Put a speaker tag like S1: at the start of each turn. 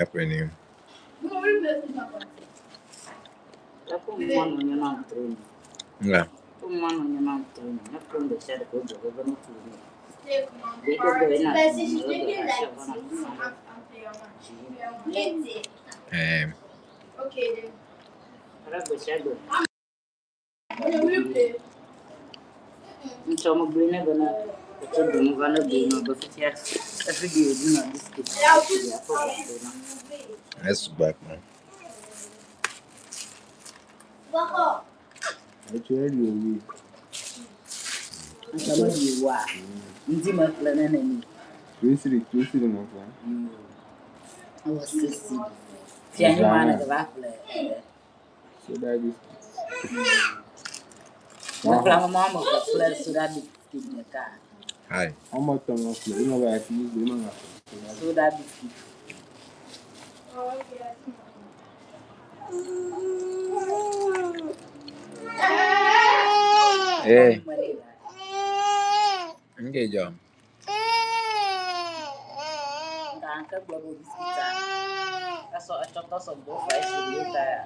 S1: happening. Yeah. Okay. Let's back man.
S2: Actually, we. Twisted, my friend.
S3: I was 60. Tiani mana ke baple.
S2: Soda biscuits.
S3: Mo plano mama ke plus sudah biscuit dekat.
S1: Hi.
S2: How much time of play? You know where I see you doing that.
S3: Sudah biscuit.
S1: Hey. Okay, John.
S3: Angkat gua biscuit. Kaso contoh sobo fresh gitu ya.